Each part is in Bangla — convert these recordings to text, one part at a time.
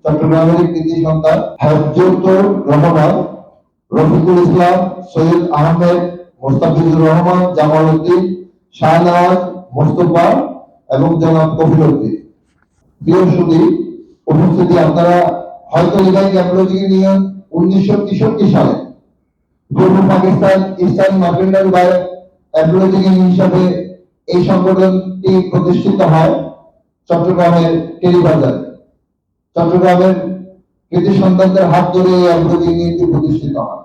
চট্টগ্রামের কৃতি সন্তান হাফিজুর রহমান, রফিকুল ইসলাম, সৈয়দ আহমেদ, মোস্তাফিজুর রহমান, জামাল উদ্দিন, শাহনওয়াজ, মোস্তফা এবং জনাব কফিল উদ্দিন। প্রিয় সুধী উপস্থিতি, আপনারা হয়তো লিগাই ক্যাম্পোলজি ইউনিয়ন 1963 সালে পূর্ব Pakistan eastern mercantile Apology union হিসাবে এই সংগঠনটি প্রতিষ্ঠিত হয় চট্টগ্রামের টেরিবাজার। চট্টগ্রামের কৃতি সন্তানদের হাত ধরে এই অ্যাপোলজি ইউনিয়নটি প্রতিষ্ঠিত হয়।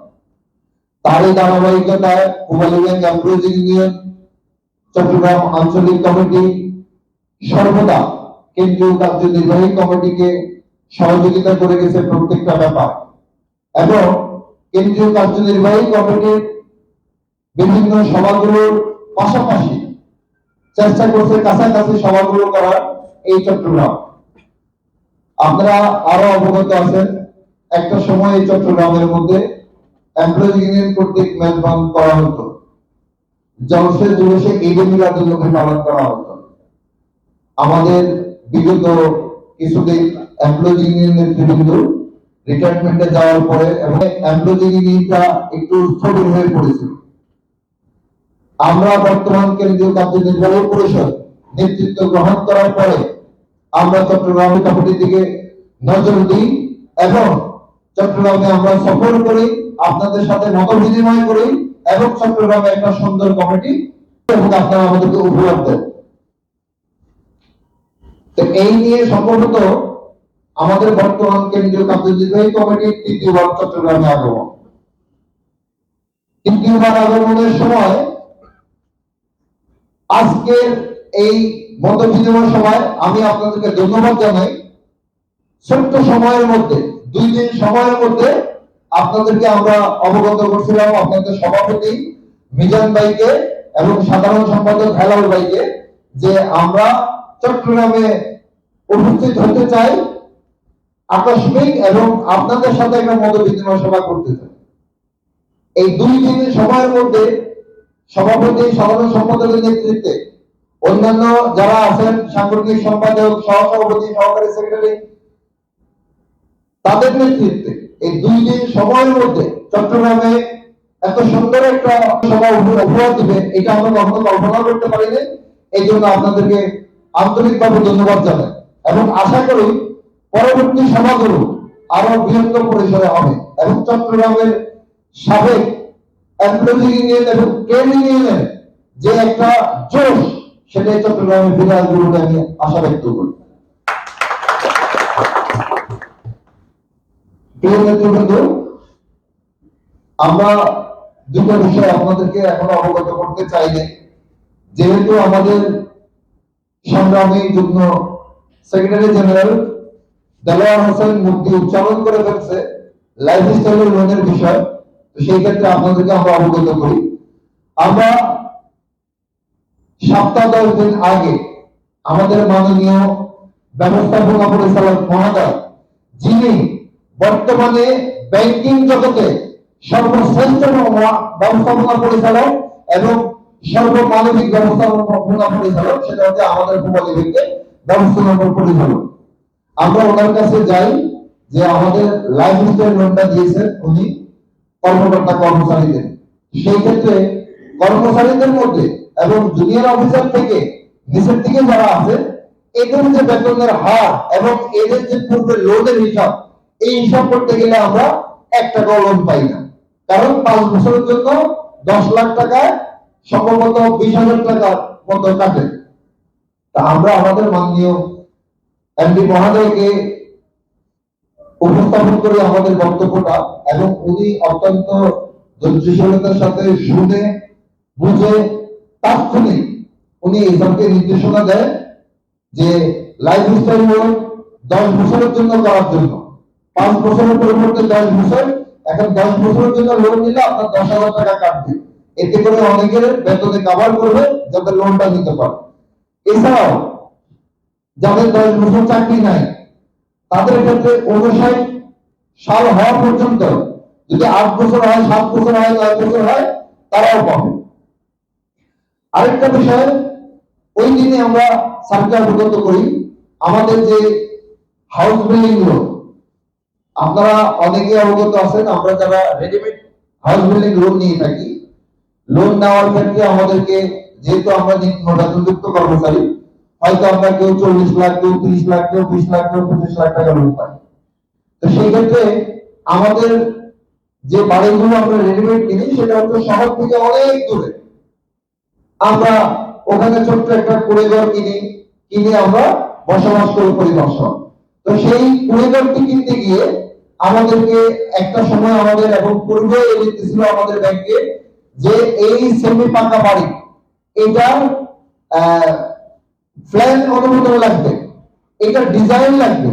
তারই ধারাবাহিকতায় পূবালীগঞ্জ অ্যাপোলজি ইউনিয়ন চট্টগ্রাম আঞ্চলিক কমিটি সর্বদা কেন্দ্রীয় কার্যনির্বাহী কমিটিকে সহযোগিতা করে গেছে প্রত্যেকটা ব্যাপার, এবং কেন্দ্রীয় কার্যনির্বাহী কমিটির বিভিন্ন সভাগুলোর পাশাপাশি চেষ্টা করছে কাছাকাছি সভাগুলো করার এই চট্টগ্রাম। আপনারা আরো অবগত আছেন, একটা সময় এই চট্টগ্রামের মধ্যে এমপ্লয়ি ইউনিয়ন কর্তৃক মেজবান করা হতো, জলসে জুলসে ঈদে মিলাদুন্নবী পালন করা হতো। আমাদের বিগত কিছুদিন এমপ্লয়ি ইউনিয়নের বিভিন্ন রিটায়ারমেন্টে যাওয়ার পরে এবং এমপ্লয়ি ইউনিয়নটা একটু স্থবির হয়ে পড়েছিল। আমরা বর্তমান কেন্দ্রীয় কার্যনির্বাহী পরিষদ নেতৃত্ব গ্রহণ করার পরে আমরা চট্টগ্রাম কমিটির দিকে নজর দিই এবং চট্টগ্রামে আমরা সফর করি, আপনাদের সাথে মত বিনিময় করি এবং চট্টগ্রামে একটা সুন্দর কমিটি এবং আপনারা আমাদেরকে উপহার দেন। তো এই নিয়ে সম্ভবত আমাদের বর্তমান কেন্দ্রীয় কার্যনির্বাহী কমিটির তৃতীয়বার চট্টগ্রামে আগমন। তৃতীয়বার আগমনের সময় আজকের এই মত বিনিময় সভায় আমি আপনাদেরকে ধন্যবাদ জানাই। ছোট্ট সময়ের মধ্যে 2 দিন সময়ের মধ্যে আপনাদেরকে আমরা অবগত করছিলাম, আপনাদের সভাপতি মিজান ভাইকে এবং সাধারণ সম্পাদক হেলাল ভাইকে, যে আমরা চট্টগ্রামে উপস্থিত হতে চাই আকস্মিক এবং আপনাদের সাথে একটা মত বিনিময় সভা করতে চাই। এই 2 দিনের সময়ের মধ্যে সভাপতি, সাধারণ সম্পাদকের নেতৃত্বে অন্যান্য যারা আছেন সাংগঠনিক সম্পাদক, সহসভাপতি, সহকারী সেক্রেটারি, তাদের নেতৃত্বে এই 2 দিন সময়ের মধ্যে চট্টগ্রামে এত সুন্দর একটা সভা উপহার দিবে, এটা আমরা কখনো কল্পনা করতে পারিনি। এই জন্য আপনাদেরকে আন্তরিকভাবে ধন্যবাদ জানাই এবং আশা করি পরবর্তী সভাগুলো আরো বৃহত্তর পরিসরে হবে এবং চট্টগ্রামের সাবেক এমপ্লয়ি ইউনিয়ন এবং ট্রেড ইউনিয়নের যে একটা জোশ, সেটাই চট্টগ্রামে ফিরে আসবে বলে আমি আশা ব্যক্ত করি। প্রিয় নেতৃবৃন্দ, আমরা দুটো বিষয় আপনাদেরকে এখনো অবগত করতে চাইনি। যেহেতু আমাদের সংগ্রামী যুগ্ম সেক্রেটারি জেনারেল দেলোয়ার হোসেন মুফতি উচ্চারণ করে ফেলছে লাইফস্টাইল লোনের বিষয়, তো সেই ক্ষেত্রে আপনাদেরকে আমরা অবগত করি। আমরা সপ্তাহ 10 দিন আগে আমাদের মাননীয় ব্যবস্থাপনা পরিচালক মহোদয়, যিনি বর্তমানে ব্যাংকিং জগতে সর্বশ্রেষ্ঠ ব্যবস্থাপনা পরিচালক এবং সর্বমানবিক ব্যবস্থাপনা পরিচালক, সেটা হচ্ছে আমাদের পূবালীগঞ্জের ব্যবস্থাপনা পরিচালক। আমরা ওনার কাছে যাই যে আমাদের লাইফস্টাইল লোনটা দিয়েছেন উনি কর্মকর্তা কর্মচারীদের, সেই ক্ষেত্রে কর্মচারীদের মধ্যে এবং জুনিয়র অফিসার থেকে নিচের দিকে যারা আছে, এদের যে বেতনের হার এবং এদের যে পূর্বে লোনের হিসাব, এই হিসাব করতে গেলে আমরা 1 টাকাও লোন পাই না। কারণ 5 বছরের জন্য 10 লাখ টাকায় সম্ভবত 20,000 টাকার মতো কাটে। তা আমরা আমাদের মাননীয় এমডি মহোদয়কে উপস্থাপন করে আমাদের বক্তব্যটা, এবং উনি অত্যন্ত ধৈর্যশীলতার সাথে শুনে বুঝে তাৎক্ষণিক উনি এইসবকে নির্দেশনা দেয় যে লাইফস্টাইল লোন 10 বছরের জন্য করার জন্য, 5 বছরের পরিবর্তে 10 বছর, এখন 10 বছরের জন্য লোন নিলে আপনার 10,000 টাকা কাটবে। এতে করে অনেকের বেতনে কভার করবে যাতে লোনটা নিতে পারে। এছাড়াও যাদের 10 বছর চাকরি নাই, তাদের ক্ষেত্রে 59 সাল হওয়া পর্যন্ত যদি 8 বছর হয়, 7 বছর হয়, 9 বছর হয়, তারাও পাবে। আরেকটা বিষয়, ওই দিনে আমরা সার্কুলার অবগত করি, আমাদের যে হাউস বিল্ডিং লোন, আপনারা অনেকে অবগত আছেন, আমরা যারা রেডিমেড হাউস বিল্ডিং লোন নিয়ে থাকি, লোন নেওয়ার ক্ষেত্রে আমাদেরকে, যেহেতু আমরা বেতনযুক্ত কর্মচারী, হয়তো আমরা কেউ 40 লাখ, কেউ 30 লাখ, কেউ 20 লাখ, কেউ 25 লাখ টাকা লোন পাই। তো সেই ক্ষেত্রে আমাদের যে বাড়িগুলো আমরা রেডিমেড কিনি সেটা হচ্ছে শহর থেকে অনেক দূরে। আমরা ওখানে ছোট্ট একটা কুড়ে ঘর কিনে আমরা বসবাস করি পরিবার সহ। তো সেই কুড়ে ঘরটি কিনতে গিয়ে আমাদেরকে একটা সময় আমাদের, এবং পূর্বে ছিল আমাদের ব্যাংকে, যে এই সেমি পাকা বাড়ি এটার প্ল্যান অনুমোদন লাগবে, এটা ডিজাইন লাগবে।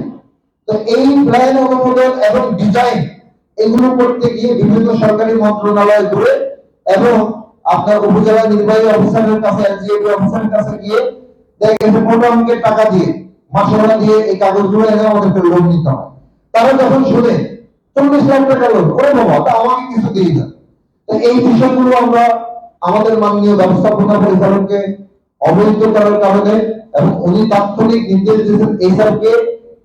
তো এই প্ল্যান অনুমোদন এবং ডিজাইন এগুলো করতে গিয়ে বিভিন্ন সরকারি মন্ত্রণালয় ঘুরে এবং আপনার উপজেলা নির্বাহী অফিসারের কাছে, এলজিএবি অফিসারের কাছে গিয়ে দেখা গেছে মোট অঙ্কের টাকা দিয়ে, মাসোয়ারা দিয়ে এই কাগজগুলো এনে আমাদেরকে লোন নিতে হয়। তারা যখন শুনে 40 লাখ টাকা লোন, ওরে বাবা, তা আমাকে কিছু দিয়ে না। এই বিষয়গুলো আমরা আমাদের মাননীয় ব্যবস্থাপনা পরিচালককে অবহিত করার কারণে, এবং উনি তাৎক্ষণিক নির্দেশ দিয়েছেন এই স্যারকে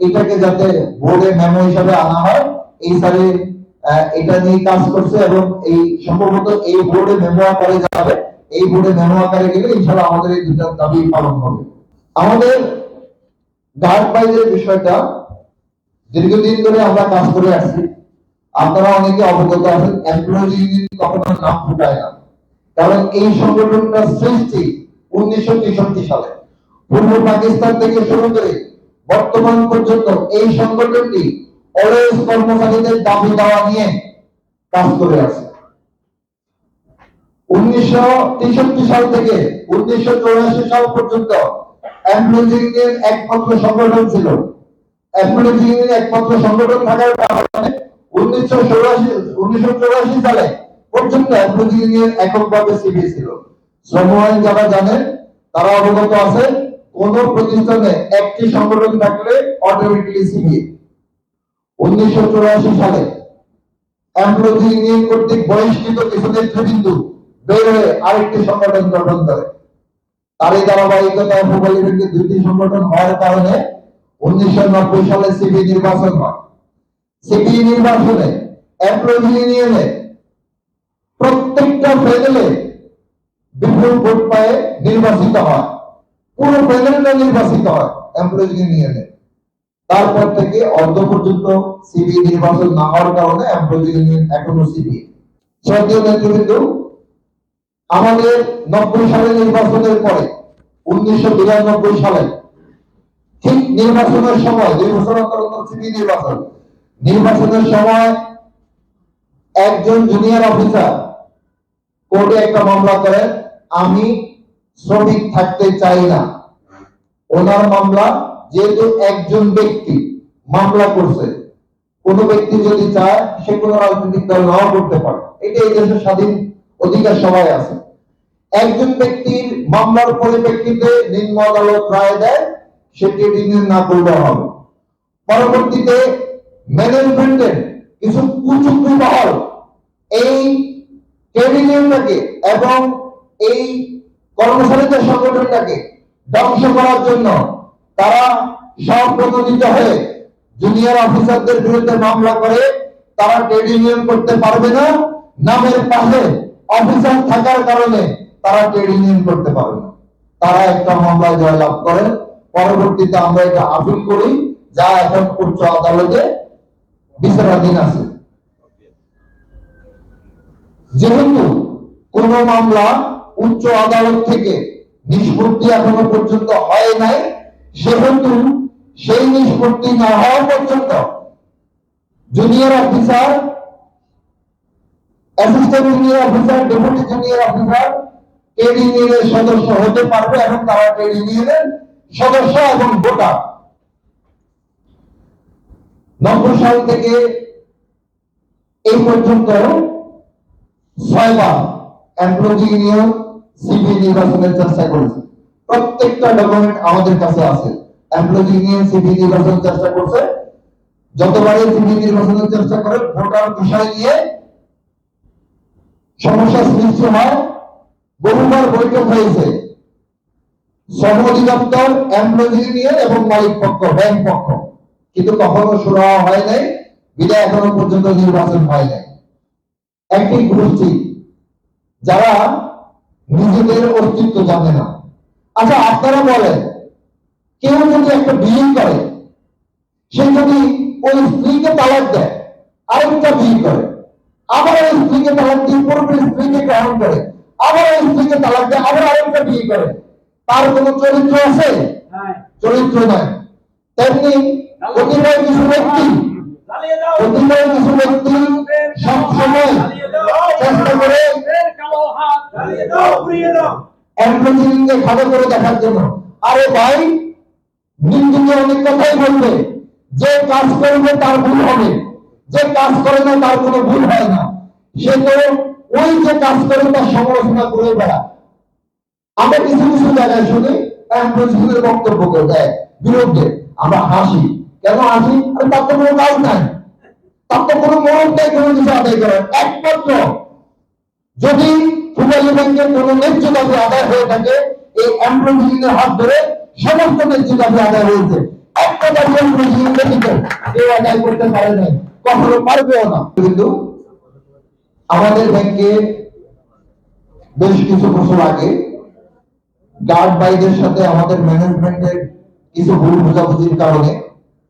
এটাকে যাতে বোর্ডে মেমো হিসাবে আনা হয়। এই স্যারে এটা নিয়ে কাজ করছে এবং এই সম্ভবত এই বোর্ডে মেমো আকারে যাবে। এই বোর্ডে মেমো আকারে গেলে ইনশাআল্লাহ আমাদের এই দুটো দাবি পালন হবে। আমাদের গার্ড বাইরের বিষয়টা দীর্ঘদিন ধরে আমরা কাজ করে আসছি। আপনারা অনেকে অবগত আছেন, এমপ্লয়িজ ইউনিয়ন কখনো নাম ফুটায় না, কারণ এই সংগঠনটা সৃষ্টি 1963 সালে। পূর্ব পাকিস্তান থেকে শুরু করে বর্তমান পর্যন্ত এই সংগঠনটি অলওয়েজ কর্মচারীদের দাবি দাওয়া নিয়ে কাজ করে আসছে। 1963 সাল থেকে 1984 সাল পর্যন্ত এমপ্লয়িজ ইউনিয়ন একমাত্র সংগঠন ছিল। এমপ্লয়িজ ইউনিয়ন একমাত্র সংগঠন থাকার কারণে 1984 সালে পর্যন্ত এমপ্লয়িজ ইউনিয়ন এককভাবে সিবি ছিল। শ্রম আইন যারা জানেন তারা অবগত আছে, কোন প্রতিষ্ঠানে একটি সংগঠন থাকলে অটোমেটিক্যালি সিবি। 1984 সালে এমপ্লয়িজ ইউনিয়ন কর্তৃক বহিষ্কৃত কিছু নেতৃবৃন্দ বের হয়ে আরেকটি সংগঠন গঠন করে। তার এই ধারাবাহিকতায় মোবাইলের দুইটি সংগঠন হওয়ার কারণে 1990 সালে সিবি নির্বাচন হয়। সিবি নির্বাচনে এমপ্লয়িজ ইউনিয়নে প্রত্যেকটা প্যানেলে বিপুল ভোট পায়ে নির্বাচিত হয়, পুরো প্যানেলটা নির্বাচিত হয় এমপ্লয়িজ ইউনিয়নে। তারপর থেকে অর্ধ পর্যন্ত সিবি নির্বাচন না হওয়ার কারণে এমপ্লয়িজ ইউনিয়ন এখনো সিবি। শ্রদ্ধেয় নেতৃবৃন্দ, আমাদের 90 সালে নির্বাচনের পরে 1992 সালে ঠিক নির্বাচনের সময়, 2 বছর অন্তর সিবি নির্বাচনের সময় একজন জুনিয়র অফিসার কোর্টে একটা মামলা করেন, আমি শ্রমিক থাকতে চাই না। ওনার মামলা, যেহেতু একজন ব্যক্তি মামলা করছে, কোন ব্যক্তি যদি চায় সে কোনো রাজনৈতিক দল নাও করতে পারে, এটা এই দেশের স্বাধীন অধিকার সবাই আছে। একজন ব্যক্তির মামলার পরিপ্রেক্ষিতে নিম্ন আদালত রায় দেয় সেটি রিনিউ না করলে হবে। পরবর্তীতে ম্যানেজমেন্টের কিছু কুচুক্তি মহল এই ট্রেড ইউনিয়নটাকে এবং এই কর্মচারীদের সংগঠনটাকে ধ্বংস করার জন্য তারা স্বপ্রণোদিত হয়ে জুনিয়র অফিসারদের বিরুদ্ধে মামলা করে। তারা ট্রেড ইউনিয়ন করতে পারবে না, নামের পাশে অফিসার থাকার কারণে তারা ট্রেড ইউনিয়ন করতে পারবে না। তারা একটা মামলায় জয়লাভ করে। পরবর্তীতে আমরা এটা আপিল করি, যা এখন উচ্চ আদালতে বিচারাধীন আছে। যেহেতু কোন মামলা উচ্চ আদালত থেকে নিষ্পত্তি এখনো পর্যন্ত হয় নাই, সেহেতু সেই নিষ্পত্তি না হওয়া পর্যন্ত junior officer, assistant junior officer, deputy junior officer trade ইউনিয়নের সদস্য হতে পারবে এবং তারা ট্রেড ইউনিয়নের সদস্য এবং ভোটার। 90 সাল থেকে এই পর্যন্ত 6 বার এমপ্লয়িজ ইউনিয়ন সিবি নির্বাচনের চেষ্টা করেছে। প্রত্যেকটা ডকুমেন্ট আমাদের কাছে আছে। এমপ্লয়িজ ইউনিয়ন সিবি নির্বাচন চেষ্টা করছে, যতবারই সিবি নির্বাচনের চেষ্টা করে ভোটার বিষয় নিয়ে সমস্যা সৃষ্টি হয়। বহুবার বৈঠক হয়েছে, শ্রম অধিদপ্তর, এমপ্লয়িজ ইউনিয়ন এবং মালিক পক্ষ, ব্যাংক পক্ষ, কিন্তু কখনো শুরু হয় নাই, বিদায় এখনো পর্যন্ত নির্বাচন হয় নাই। একটি গোষ্ঠী যারা নিজেদের অস্তিত্ব জানে না। আচ্ছা, আপনারা বলেন, কেউ যদি একটা বিয়ে করে, সে যদি ওই স্ত্রীকে তালাক দেয়, আরেকটা বিয়ে করে, আবার ওই স্ত্রীকে তালাক দিয়ে পূর্বের স্ত্রীকে গ্রহণ করে, আবার ওই স্ত্রীকে তালাক দেয়, আবার আরেকটা বিয়ে করে, তার কোন চরিত্র আছে? চরিত্র নাই। তেমনি কতিপয় কিছু ব্যক্তি সবসময় চেষ্টা করে অ্যান্ড্রোজিনকে খাটো করে দেখার জন্য। আরে ভাই, নিন্দুকে অনেক কথাই বলবে, যে কাজ করবে তার ভুল হবে, যে কাজ করে না তার কোনো ভুল হয় না। সে তো ওই যে কাজ করে তার সমালোচনা করে বেড়ায়। আমরা কিছু কিছু জায়গায় শুনি অ্যান্ড্রোজিনের বক্তব্য দেয় বিরুদ্ধে, আমরা হাসি। কেন হাসি? আরে তার তো কোনো কাজ নাই, তার তো কোনো মরণ নেই কোনো কিছু আদায় করার। একমাত্র যদি পূবালী ব্যাংকের কোন ন্যায্য দাবি আদায় হয়ে থাকে, এই অ্যান্ড্রোজিনের হাত ধরে সমস্ত ন্যায্য দাবি আদায় হয়েছে। একটা দাবি অ্যান্ড্রোজিন ব্যতীত কেউ আদায় করতে পারে নাই, কখনো পারবেও না। কিন্তু আমাদের ব্যাংকে বেশ কিছু বছর আগে গার্ড ভাইদের সাথে আমাদের ম্যানেজমেন্টের কিছু ভুল বোঝাবুঝির কারণে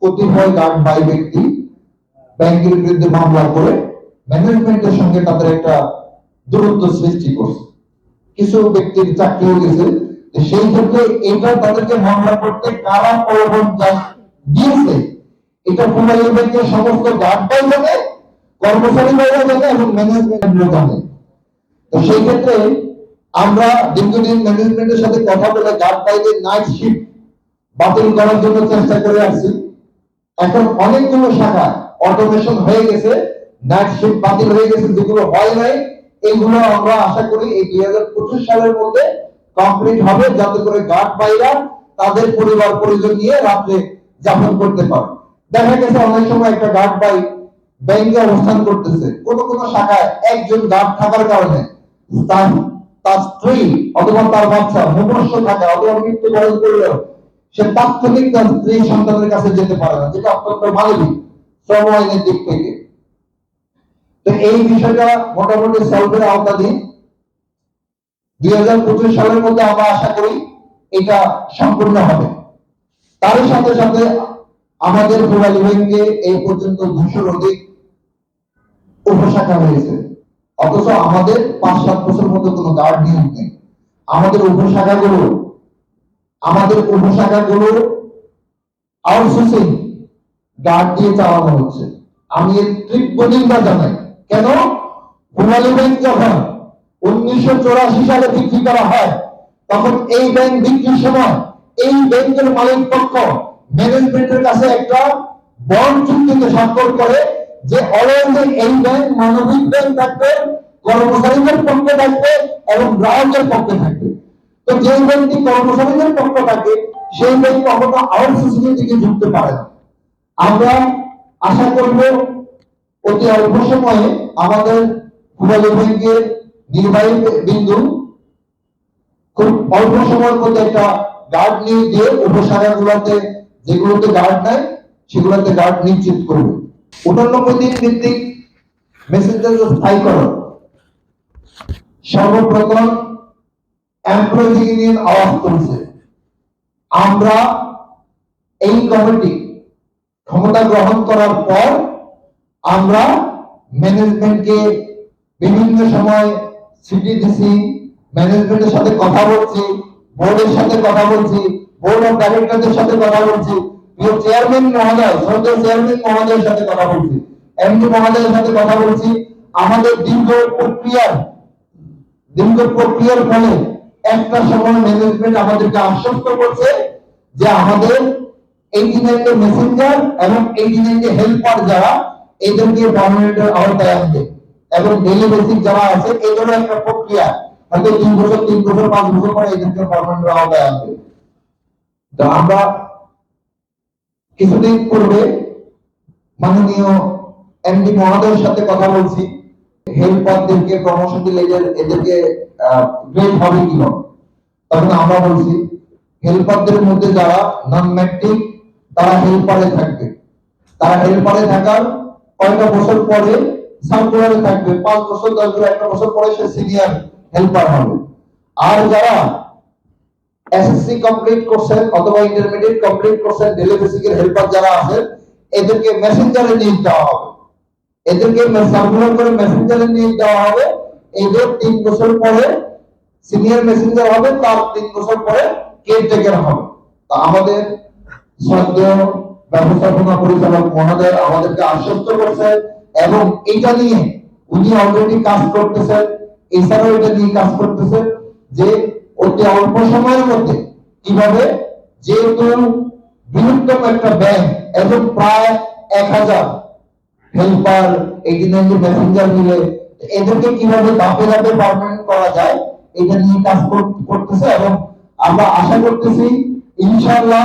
কতিপয় গার্ড ভাই ব্যক্তি ব্যাংকের বিরুদ্ধে মামলা করে ম্যানেজমেন্টের সঙ্গে তাদের একটা দূরত্ব সৃষ্টি করছে। কিছু ব্যক্তির চাকরিও গেছে। সেই ক্ষেত্রে এটা তাদেরকে মামলা করতে কারা প্রলোভন দিয়েছে, এটা পূবালী ব্যাংকের সমস্ত গার্ড ভাই জানে, কর্মচারী ভাইরা জানে এবং ম্যানেজমেন্ট জানে। তো সেই ক্ষেত্রে আমরা দীর্ঘদিন ম্যানেজমেন্টের সাথে কথা বলে গার্ড ভাইদের নাইট শিফট বাতিল করার জন্য চেষ্টা করে আসছি। এখন অনেকগুলো শাখা অটোমেশন হয়ে গেছে, নাইট শিফট বাতিল হয়ে গেছে, যেগুলো হয় নাই এইগুলো আমরা আশা করি এই 2025 সালের মধ্যে কমপ্লিট হবে, যাতে করে গার্ড ভাইরা তাদের পরিবার পরিজন নিয়ে রাত্রে যাপন করতে পারে। দেখা গেছে অনেক সময় একটা গার্ড ভাই ব্যাংকে অবস্থান করতেছে, কোন কোন শাখায় একজন গার্ড থাকার কারণে তার স্ত্রী অথবা তার বাচ্চা মুমূর্ষু থাকে অথবা মৃত্যুবরণ করলেও সে তাৎক্ষণিক তার স্ত্রী সন্তানের কাছে যেতে পারে না, যেটা অত্যন্ত মানবিক শ্রম আইনের দিক থেকে। তো এই বিষয়টা মোটামুটি সলভের আওতাধীন। 2025 সালের মধ্যে আমরা আশা করি এটা সম্পূর্ণ হবে। তার সাথে সাথে আমাদের পূবালী ব্যাংকে এই পর্যন্ত 200-র অধিক উপশাখা হয়েছে, অথচ আমাদের 5-7 বছর মতো কোনো গার্ড নিয়োগ নেই। আমাদের উপশাখাগুলো আউটসোর্সিং গার্ড দিয়ে চালানো হচ্ছে। আমি এর তীব্র নিন্দা জানাই। কেন? পূবালী ব্যাংক যখন 1984 সালে বিক্রি করা হয়, তখন এই ব্যাংক বিক্রির সময় এই ব্যাংকের মালিক পক্ষ ম্যানেজমেন্টের কাছে একটা বন্ড চুক্তিতে স্বাক্ষর করে যে অলওয়েজ এই ব্যাংক মানবিক ব্যাংক থাকবে, কর্মচারীদের পক্ষে থাকবে এবং গ্রাহকের পক্ষে থাকবে। তো যে ব্যাংকটি কর্মচারীদের পক্ষ থাকে সেই ব্যাংক কখনো আউটসোর্সিং এর দিকে ঝুঁকতে পারে না। আমরা আশা করব অতি অল্প সময়ে আমাদের পূবালী ব্যাংকের নির্বাহী বিন্দু খুব অল্প সময়ের মধ্যে একটা গার্ড নিয়ে দিয়ে উপশাখাগুলোতে যেগুলোতে গার্ড নাই সেগুলোতে গার্ড নিশ্চিত করবে। 89 দিন ভিত্তিক মেসেঞ্জার স্থায়ীকরণ সর্বপ্রথম এমপ্লয়ি ইউনিয়ন আওয়াজ তুলছে। আমরা এই কমিটি ক্ষমতা গ্রহণ করার পর আমরা ম্যানেজমেন্টকে বিভিন্ন সময় সিটিডিসি ম্যানেজমেন্টের সাথে কথা বলছি, বোর্ডের সাথে কথা বলছি, বোর্ড অফ ডাইরেক্টরদের সাথে কথা বলছি, চেয়ারম্যান মহোদয়, শ্রদ্ধেয় চেয়ারম্যান মহোদয়ের সাথে কথা বলছি, এমডি মহোদয়ের সাথে কথা বলছি। আমাদের দীর্ঘ প্রক্রিয়ার ফলে একটা সময় ম্যানেজমেন্ট আমাদেরকে আশ্বস্ত করছে যে আমাদের 89 মেসেঞ্জার এবং 89 হেল্পার যারা এদেরকে পার্মানেন্টের আওতায় আনবে এবং ডেইলি বেসিক যারা আছে এই ধরনের একটা প্রক্রিয়া হয়তো 2 বছর 3 বছর 5 বছর পরে এদেরকে পার্মানেন্টের আওতায় আনবে। তো আমরা কিছুদিন পূর্বে মাননীয় এমডি মহোদয়ের সাথে কথা বলছি, হেল্পারদেরকে প্রমোশন দিলে এদেরকে গ্রেড হবে কিনা। তখন আমরা বলছি হেল্পারদের মধ্যে যারা নন ম্যাট্রিক তারা হেল্পারে থাকবে, তারা হেল্পারে থাকার কয়েকটা বছর পরে সার্কুলারে থাকবে, 5 বছর 10 বছর, 1 বছর পরে সে সিনিয়র হেল্পার হবে। আর যারা এসএসসি কমপ্লিট করছেন অথবা ইন্টারমিডিয়েট কমপ্লিট করছেন, ডেলি বেসিকের হেল্পার যারা আছেন, এদেরকে মেসেঞ্জারে নিয়োগ দেওয়া হবে। এদেরকে সার্কুলার করে মেসেঞ্জারে নিয়োগ দেওয়া হবে। এদের 3 বছর পরে সিনিয়র মেসেঞ্জার হবে, তার 3 বছর পরে কেয়ারটেকার হবে। তো আমাদের শ্রদ্ধেয় ব্যবস্থাপনা পরিচালক মহোদয় আমাদেরকে আশ্বস্ত করছেন এবং এটা নিয়ে উনি অলরেডি কাজ করতেছেন, এছাড়াও এটা নিয়ে কাজ করতেছেন যে অতি অল্প সময়ের মধ্যে কিভাবে, যেহেতু বৃহত্তম একটা ব্যাংক এবং প্রায় 1000 হেল্পার 89 মেসেঞ্জার মিলে এদেরকে কিভাবে ধাপে ধাপে পার্মানেন্ট করা যায় এটা নিয়ে কাজ করতেছে এবং আমরা আশা করতেছি ইনশাআল্লাহ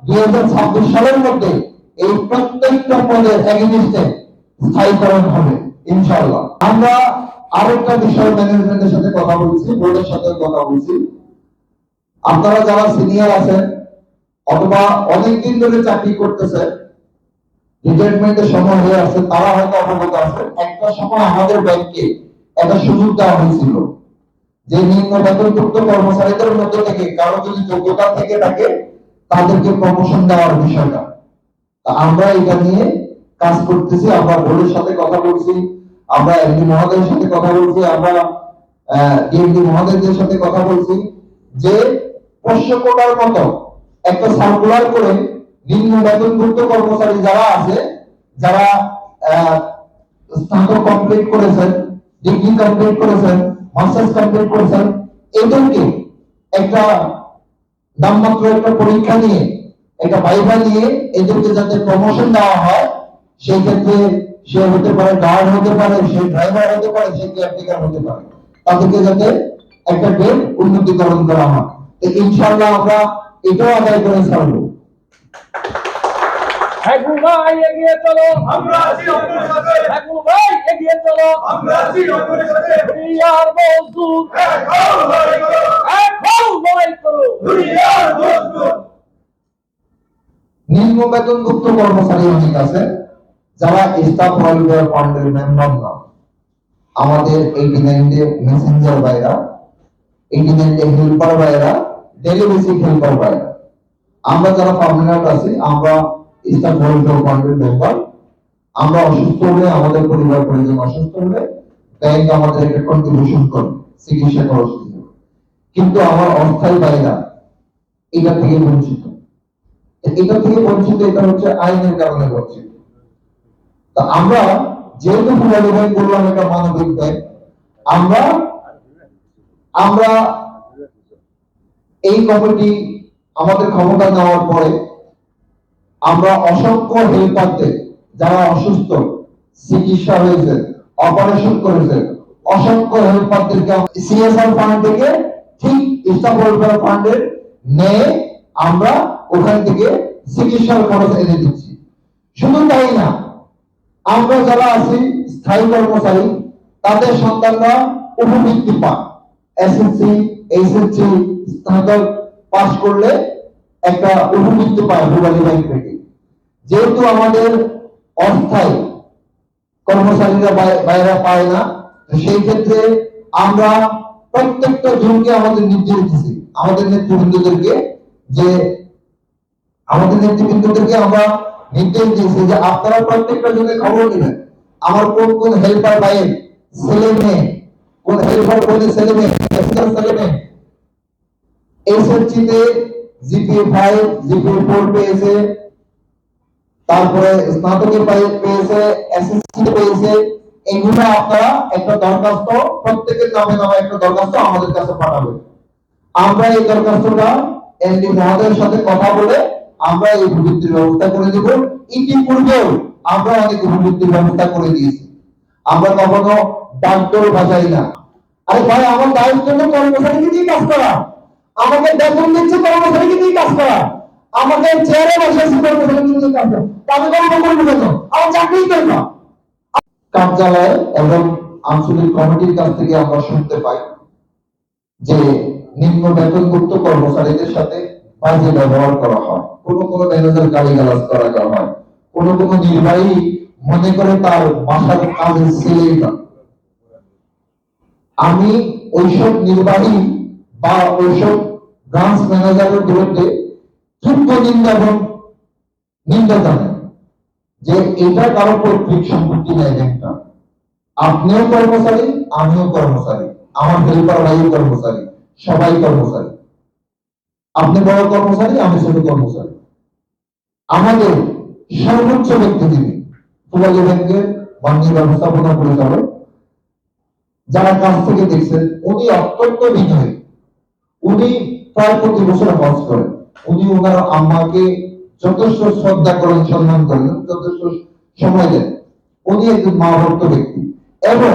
2026 সালের মধ্যে এই প্রত্যেকটা পদের এগেইনস্টে স্থায়ীকরণ হবে ইনশাআল্লাহ। আমরা আরেকটা বিষয় ম্যানেজমেন্টের সাথে কথা বলছি, বোর্ডের সাথে কথা বলছি। আপনারা যারা সিনিয়র আছেন অথবা অনেকদিন ধরে চাকরি করতেছেন, রিটায়ারমেন্টের সময় হয়ে আছে, তারা হয়তো অবগত আছেন একটা সময় আমাদের ব্যাংকে একটা সুযোগ দেওয়া হয়েছিল যে নিম্ন বেতনভুক্ত কর্মচারীদের মধ্যে থেকে কারো যদি যোগ্যতা থেকে থাকে তাদেরকে প্রমোশন দেওয়ার বিষয়টা। আমরা এটা নিয়ে কাজ করতেছি, আমরা বোর্ডের সাথে কথা বলছি, আমরা এমডি মহোদয়ের সাথে কথা বলছি, আমরা ডিএমডি মহোদয়দের সাথে কথা বলছি যে পোষ্য কোটার মতো একটা সার্কুলার করে নিম্ন বেতনভুক্ত কর্মচারী যারা আছে, যারা স্নাতক কমপ্লিট করেছেন, ডিগ্রি কমপ্লিট করেছেন, মাস্টার্স কমপ্লিট করেছেন, এদেরকে একটা নামমাত্র একটা পরীক্ষা নিয়ে, একটা ভাইভা নিয়ে এদেরকে যাতে প্রমোশন দেওয়া হয়, সেই ক্ষেত্রে সে হতে পারে গার্ড হতে পারে, সে ড্রাইভার হতে পারে, সে কেয়ারটেকার হতে পারে, তাদেরকে যাতে একটা গ্রেড উন্নতিকরণ করা হয়। তো ইনশাআল্লাহ আমরা এটাও আদায় করে ছাড়বো। ভাই এগিয়ে চলো, আমরা আছি আপনার সাথে। ভাই এগিয়ে চলো, আমরা আছি আপনার সাথে। দুনিয়ার মজদুর এখন লড়াই করো, এখন লড়াই করো, দুনিয়ার মজদুর। নিম্ন বেতনভুক্ত কর্মচারী অনেক আছে যারা স্টাফ ওয়েলফেয়ার ফান্ডের মেম্বার না। আমাদের 89 মেসেঞ্জার ভাইরা, 89 হেল্পার ভাইরা, ডেলি বেসিক হেল্পার ভাইরা, আমরা যারা পার্মানেন্ট আছি, আমরা স্টাফ ওয়েলফেয়ার ফান্ডের মেম্বার। আমরা অসুস্থ হলে, আমাদের পরিবার পরিজন অসুস্থ হলে ব্যাংক আমাদের একটা কন্ট্রিবিউশন করে চিকিৎসা খরচ দিতে। কিন্তু আমার অস্থায়ী ভাইরা এটা থেকে বঞ্চিত। এটা থেকে বঞ্চিত, এটা হচ্ছে আইনের কারণে বঞ্চিত। তা আমরা যেহেতু পুরানো ব্যাংক বললাম এটা মানবিক ব্যাংক, আমরা এই কমিটি আমাদের ক্ষমতা নেওয়ার পরে আমরা অসংখ্য হেল্পারদের যারা অসুস্থ, চিকিৎসা হয়েছে, অপারেশন করেছে, অসংখ্য হেল্পারদেরকে সিএসআর ফান্ড থেকে ঠিক স্টাফ ওয়েলফেয়ার ফান্ডের নিয়ে আমরা ওখান থেকে চিকিৎসার খরচ এনে দিচ্ছি। শুধু তাই না, আমরা যারা আছি স্থায়ী কর্মচারী, তাদের সন্তানরা উপবৃত্তি পায়। এসএসসি, এইচএসসি, স্নাতক পাস করলে একটা উপবৃত্তি পায় রূপালী ব্যাংক থেকে। যেহেতু আমাদের অস্থায়ী কর্মচারীরা বাইরে পায় না, সেই ক্ষেত্রে আমরা প্রত্যেকটা জনকে আমাদের নির্দেশ দিচ্ছি, আমাদের নেতৃবৃন্দদেরকে আমরা নির্দেশ দিয়েছি যে আপনারা প্রত্যেকটা জনকে খবর নেবেন আমার কোন কোন হেল্পার ভাইয়ের ছেলে মেয়ে, কোন হেল্পার বোনের ছেলে মেয়ে, ছেলে মেয়ে এসএসসি তে জিপিএ 5, জিপিএ 4 পেয়েছে, তারপরে স্নাতকে পেয়েছে, এসএসসি তে পেয়েছে। এগুলো আপনারা একটা দরখাস্ত, প্রত্যেকের নামে নামে একটা দরখাস্ত আমাদের কাছে পাঠাবেন। আমরা এই দরখাস্তটা এমডি মহোদয়ের সাথে কথা বলে আমরা এই উপবৃত্তির ব্যবস্থা করে দেব। ইতিপূর্বেও আমরা অনেক উপবৃত্তির ব্যবস্থা করে দিয়েছি, আমরা কখনো ডাকডোর বাজাই না। আরে ভাই, আমার দায়িত্ব তো কর্মচারীকে দিয়ে কাজ করা, আমাকে বেতন দিচ্ছে কর্মচারীকে দিয়ে কাজ করা, আমাকে চেয়ারে বসাইছে কর্মচারীকে দিয়ে কাজ করা, তাদের কর্ম করবো কেন? আমার চাকরি কেন? কার্যালয় এবং আঞ্চলিক কমিটির কাছ থেকে আমরা শুনতে পাই যে নিম্ন বেতনভুক্ত কর্মচারীদের সাথে বাজে ব্যবহার করা হয়, কোনো ম্যানেজার গালিগালাজ করা হয়, কোনো নির্বাহী মনে করে তার বাসার কাজের ছেলেই না। আমি ওইসব নির্বাহী বা ওইসব ব্রাঞ্চ ম্যানেজারের বিরুদ্ধে তীব্র নিন্দা এবং নিন্দা জানাই যে এটা কারো পৈতৃক সম্পত্তি নেয় ব্যাংকটা। আপনিও কর্মচারী, আমিও কর্মচারী, আমার হেল্পার ভাইও কর্মচারী, সবাই কর্মচারী। আপনি বড় কর্মচারী, আমি ছোট কর্মচারী। আমাদের সর্বোচ্চ ব্যক্তি যিনি পূবালী ব্যাংকের মাননীয় ব্যবস্থাপনা পরিচালক, যারা কাছ থেকে দেখছেন, উনি অত্যন্ত বিনয়ী। উনি প্রায় প্রতি বছর হজ করেন। উনি ওনার আম্মাকে যথেষ্ট শ্রদ্ধা করেন, সম্মান করেন, যথেষ্ট সময় দেন। উনি একজন মা ভক্ত ব্যক্তি এবং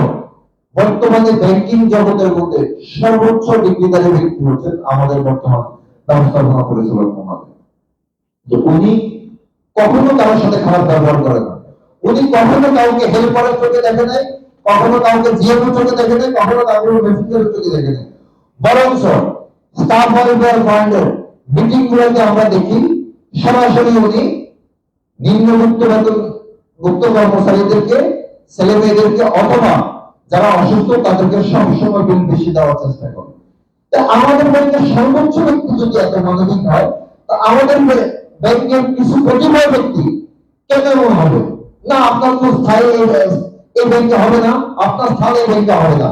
বর্তমানে ব্যাংকিং জগতের মধ্যে সর্বোচ্চ ডিগ্রিধারী ব্যক্তি হচ্ছেন আমাদের বর্তমান ব্যবস্থাপনা পরিচালক মহোদয়। যে উনি কখনো কারোর সাথে খারাপ ব্যবহার করেন না। উনি কখনো কাউকে হেল্পারের চোখে দেখে নাই, কখনো কাউকে জিএমের চোখে দেখে নাই, কখনো কাউকে মেসেঞ্জারের চোখে দেখে নাই। বরঞ্চ স্টাফ ওয়েলফেয়ার ফান্ডের মিটিং গুলোতে আমরা দেখি সরাসরি উনি নিম্নবিত্ত বেতনভুক্ত কর্মচারীদেরকে, ছেলে মেয়েদেরকে অথবা যারা অসুস্থ তাদেরকে সবসময় বিল বেশি দেওয়ার চেষ্টা করে। আমাদের ব্যাংকের সর্বোচ্চ ব্যক্তি যদি এত মানবিক হয়, তা আমাদের ব্যাংকের কিছু প্রতিভা ব্যক্তি কেন এমন হবে না? আপনার তো স্থায়ী এই ব্যাংকে হবে না, আপনার স্থান এই ব্যাংকে হবে না।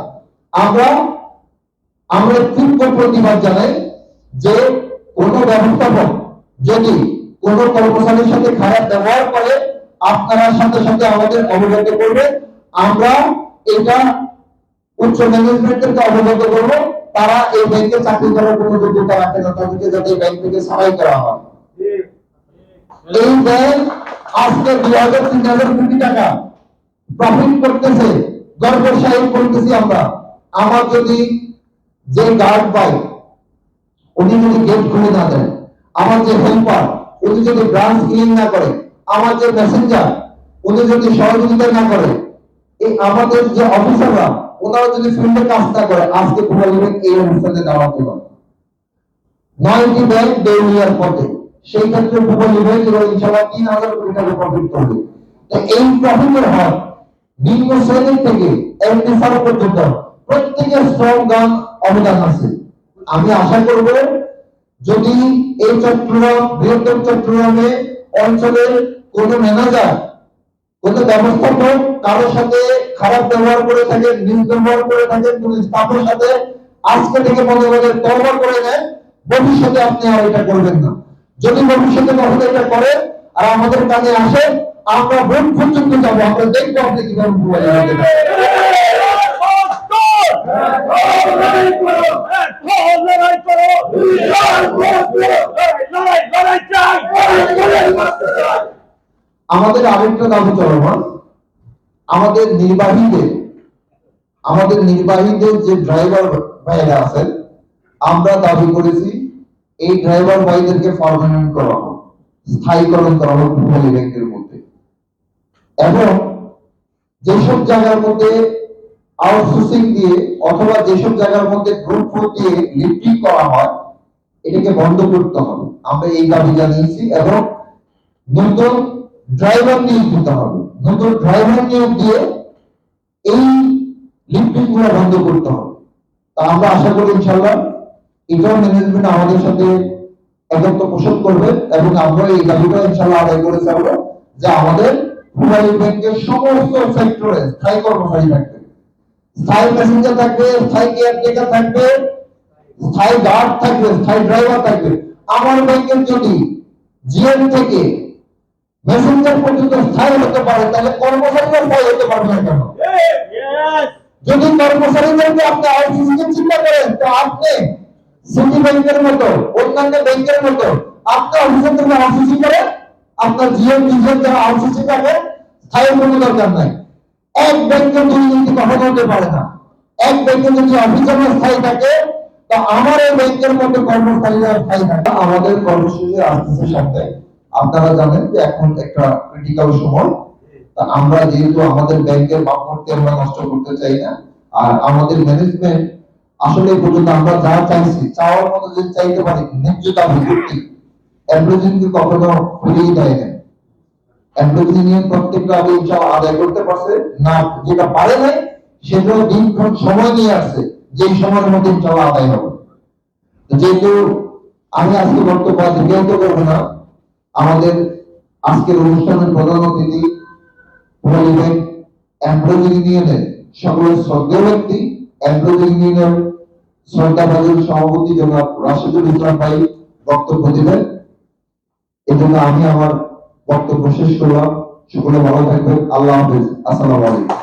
আমরা তীব্র প্রতিবাদ জানাই যে কোন ব্যবস্থাপক যদি কোন কর্মচারীর সাথে খারাপ ব্যবহার করে, আপনারা সাথে সাথে আমাদের অবগত করবেন। আমরা এটা উচ্চ ম্যানেজমেন্টকে অবগত করবো। তারা এই ব্যাংকে চাকরি করার কোনো যোগ্যতা রাখে না, তাদেরকে যাতে ব্যাংক থেকে ছাড়াই করা হয়। এই ব্যাংক আজকে 2000-3000 কোটি টাকা প্রফিট করতেছে, গর্বশাহী করতেছি আমরা। আমার যদি যে গার্ড পাই উনি যদি গেট খুলে না দেন, আমার যে হেল্পার উনি যদি ব্রাঞ্চ ক্লিন না করে, আমার যে মেসেঞ্জার উনি যদি সহযোগিতা না করে, এই আমাদের যে অফিসাররা ওনারা যদি ফিল্ডে কাজ না করে, আজকে পূবালী ব্যাংক এই অবস্থানে দাঁড়াতে পারে। 9টি ব্যাংক দেউলিয়ার পথে, সেই ক্ষেত্রে পূবালী ব্যাংক ইনশাআল্লাহ 3000 কোটি টাকা প্রফিট করবে। এই প্রফিটের হার নিম্ন শ্রেণী থেকে এমডিসার পর্যন্ত প্রত্যেকের শ্রমদান অবদান আছে। আমি আশা করব যদি এই চট্টগ্রাম, বৃহত্তর চট্টগ্রামে অঞ্চলের কোন ম্যানেজার, কোন ব্যবস্থাপক কারোর সাথে খারাপ ব্যবহার করে থাকেন, ব্যবহার করে থাকেন, কোন স্টাফের সাথে আজকে থেকে মনে মনে তওবা করে নেন, ভবিষ্যতে আপনি আর এটা করবেন না। যদি ভবিষ্যতে কখনো এটা করেন আর আমাদের কাজে আসে, আমরা ভোট পর্যন্ত যাবো, আমরা দেখবো আপনি কিভাবে ভুয়া জানাতে পারেন। আমাদের আরেকটা দাবি চলমান, আমাদের নির্বাহীদের যে ড্রাইভার ভাইরা আছেন, আমরা দাবি করেছি এই ড্রাইভার ভাইদেরকে পার্মানেন্ট করা হোক, স্থায়ীকরণ করা হোক পূবালী ব্যাংকের মধ্যে। এবং যেসব জায়গার মধ্যে আউটসোর্সিং দিয়ে অথবা যেসব জায়গার মধ্যে গ্রুপ ফোর দিয়ে লিফটিং করা হয়, এটাকে বন্ধ করতে হবে। আমরা এই দাবি জানিয়েছি এবং নতুন ড্রাইভার নিয়োগ দিতে হবে। নতুন ড্রাইভার নিয়োগ দিয়ে এই লিফটিং গুলো বন্ধ করতে হবে। তা আমরা আশা করি ইনশাআল্লাহ এটাও ম্যানেজমেন্ট আমাদের সাথে একত্র পোষণ করবে এবং আমরা এই দাবিটা ইনশাআল্লাহ আদায় করে যাব যে আমাদের পূবালী ব্যাংকের সমস্ত সেক্টরে স্থায়ী কর্মচারী থাকবে, স্থায়ী প্যাসেঞ্জার থাকবে, স্থায়ী কেয়ারটেকার থাকবে, স্থায়ী গার্ড থাকবে, স্থায়ী ড্রাইভার থাকবে। আমার ব্যাংকের যদি জিএম থেকে মেসেঞ্জার পর্যন্ত স্থায়ী হতে পারে, তাহলে কর্মচারীরা স্থায়ী হতে পারবে না কেন? যদি কর্মচারীদেরকে আপনি আউটসোর্সিং চিন্তা করেন, তো আপনি সিটি ব্যাংকের মতো, অন্যান্য ব্যাংকের মতো আপনি অফিসারদেরকে আউটসোর্সিং করেন, আপনার জিএম ডিজিএম যারা আউটসোর্সিং থাকে, স্থায়ী কোনো দরকার নাই। এক ব্যাংকের দুর্নীতি কখনো হতে পারে না। এক ব্যাংকের যদি অফিসাররা স্থায়ী থাকে, তো আমার এই ব্যাংকের মতো কর্মচারীরা স্থায়ী থাকে। আমাদের কর্মসূচি আসতেছে সামনে, আপনারা জানেন যে এখন একটা ক্রিটিক্যাল সময়। তা আমরা যেহেতু আমাদের ব্যাংকের ভাবমূর্তি আমরা নষ্ট করতে চাই না, আর আমাদের ম্যানেজমেন্ট আসলে পর্যন্ত আমরা যা চাইছি, চাওয়ার মতো যে চাইতে পারি, ন্যায্য দাবি করতে এমপ্লয়িজকে কখনো ফিরিয়ে দেয় না। এমপ্লয়িজ ইউনিয়ন প্রত্যেকটা আগে ইনশাআল্লাহ আদায় করতে পারছে, না যেটা পারে নাই সেটা দিনক্ষণ সময় নিয়ে আসছে, যেই সময়ের মধ্যে ইনশাআল্লাহ আদায় হবে। তো যেহেতু আমি আজকে বক্তব্য দীর্ঘায়িত করবো না, আমাদের আজকের অনুষ্ঠানের প্রধান অতিথি বলিবেন এমপ্লয়িজ ইউনিয়নের সকলের শ্রদ্ধেয় ব্যক্তি, এমপ্লয়িজ ইউনিয়নের শ্রদ্ধাভাজন সভাপতি জনাব রাশেদুল ইসলাম ভাই বক্তব্য দিবেন। এই জন্য আমি আমার বক্তব্য শেষ করলাম। সকলে ভালো থাকবেন। আল্লাহ হাফেজ। আসসালামু আলাইকুম।